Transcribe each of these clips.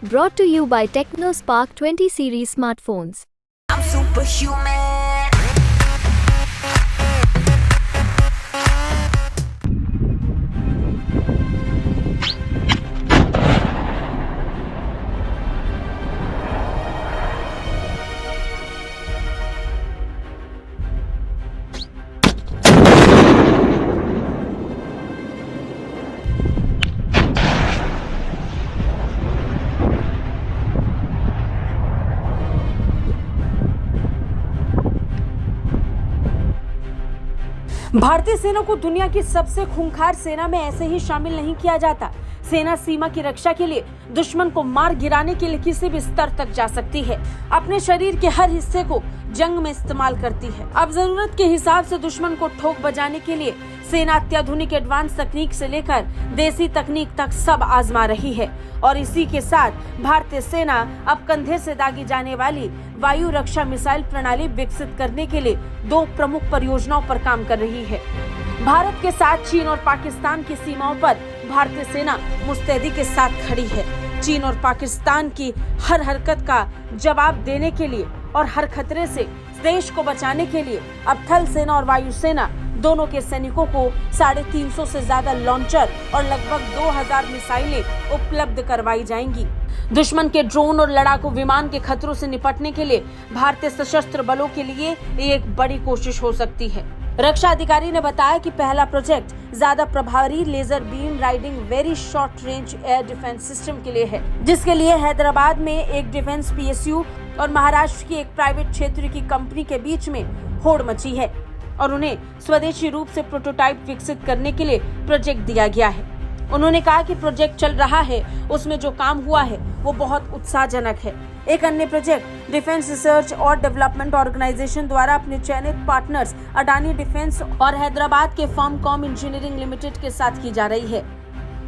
Brought to you by TechnoSpark 20 series smartphones. I'm superhuman. भारतीय सेना को दुनिया की सबसे खूंखार सेना में ऐसे ही शामिल नहीं किया जाता। सेना सीमा की रक्षा के लिए दुश्मन को मार गिराने के लिए किसी भी स्तर तक जा सकती है। अपने शरीर के हर हिस्से को जंग में इस्तेमाल करती है। अब जरूरत के हिसाब से दुश्मन को ठोक बजाने के लिए सेना अत्याधुनिक एडवांस तकनीक से लेकर देसी तकनीक तक सब आजमा रही है। और इसी के साथ भारतीय सेना अब कंधे से दागी जाने वाली वायु रक्षा मिसाइल प्रणाली विकसित करने के लिए 2 प्रमुख परियोजनाओं पर काम कर रही है। भारत के साथ चीन और पाकिस्तान की सीमाओं पर भारतीय सेना मुस्तैदी के साथ खड़ी है। चीन और पाकिस्तान की हर हरकत का जवाब देने के लिए और हर खतरे से देश को बचाने के लिए अब थल सेना और वायु सेना दोनों के सैनिकों को 350 से ज्यादा लॉन्चर और लगभग 2000 मिसाइलें उपलब्ध करवाई जाएंगी। दुश्मन के ड्रोन और लड़ाकू विमान के खतरों से निपटने के लिए भारतीय सशस्त्र बलों के लिए एक बड़ी कोशिश हो सकती है। रक्षा अधिकारी ने बताया कि पहला प्रोजेक्ट ज्यादा प्रभावी laser beam riding very short range air defence system के लिए है, जिसके लिए हैदराबाद में एक डिफेंस PSU और महाराष्ट्र की एक प्राइवेट क्षेत्र की कंपनी के बीच में होड़ मची है और उन्हें स्वदेशी रूप से प्रोटोटाइप विकसित करने के लिए प्रोजेक्ट दिया गया है। उन्होंने कहा कि प्रोजेक्ट चल रहा है, उसमें जो काम हुआ है वो बहुत उत्साहजनक है। एक अन्य प्रोजेक्ट डिफेंस रिसर्च और डेवलपमेंट ऑर्गेनाइजेशन द्वारा अपने चयनित पार्टनर्स अडानी डिफेंस और हैदराबाद के फर्मकॉम इंजीनियरिंग लिमिटेड के साथ की जा रही है।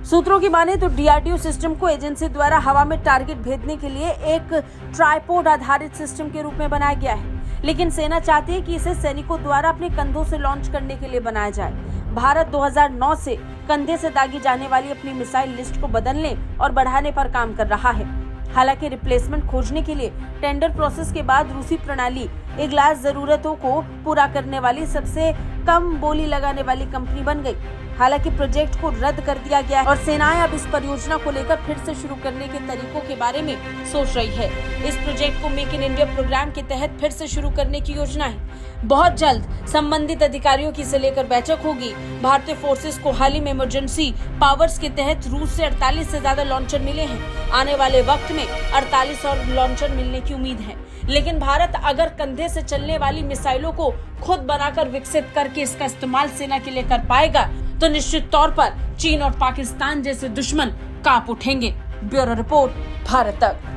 सूत्रों की माने तो DRDO सिस्टम को एजेंसी द्वारा हवा में टारगेट भेजने के लिए एक ट्राइपोड आधारित सिस्टम के रूप में बनाया गया है, लेकिन सेना चाहती है कि इसे सैनिकों द्वारा अपने कंधों से लॉन्च करने के लिए बनाया जाए। भारत 2009 से कंधे से दागी जाने वाली अपनी मिसाइल लिस्ट को बदलने और बढ़ाने पर काम कर रहा है। हालांकि रिप्लेसमेंट खोजने के लिए टेंडर प्रोसेस के बाद रूसी प्रणाली इगलास जरूरतों को पूरा करने वाली सबसे कम बोली लगाने वाली कंपनी बन गई। हालांकि प्रोजेक्ट को रद्द कर दिया गया और सेनाएं अब इस परियोजना को लेकर फिर से शुरू करने के तरीकों के बारे में सोच रही है। इस प्रोजेक्ट को मेक इन इंडिया प्रोग्राम के तहत फिर से शुरू करने की योजना है। बहुत जल्द संबंधित अधिकारियों की से लेकर बैठक होगी। भारतीय फोर्सेस को हाल ही में इमरजेंसी पावर्स के तहत रूस से 48 से ज्यादा लॉन्चर मिले हैं। आने वाले वक्त में 48 और लॉन्चर मिलने की उम्मीद है। लेकिन भारत अगर कंधे से चलने वाली मिसाइलों को खुद बनाकर विकसित करके इसका इस्तेमाल सेना के लिए कर पाएगा तो निश्चित तौर पर चीन और पाकिस्तान जैसे दुश्मन कांप उठेंगे। ब्यूरो रिपोर्ट, भारत तक।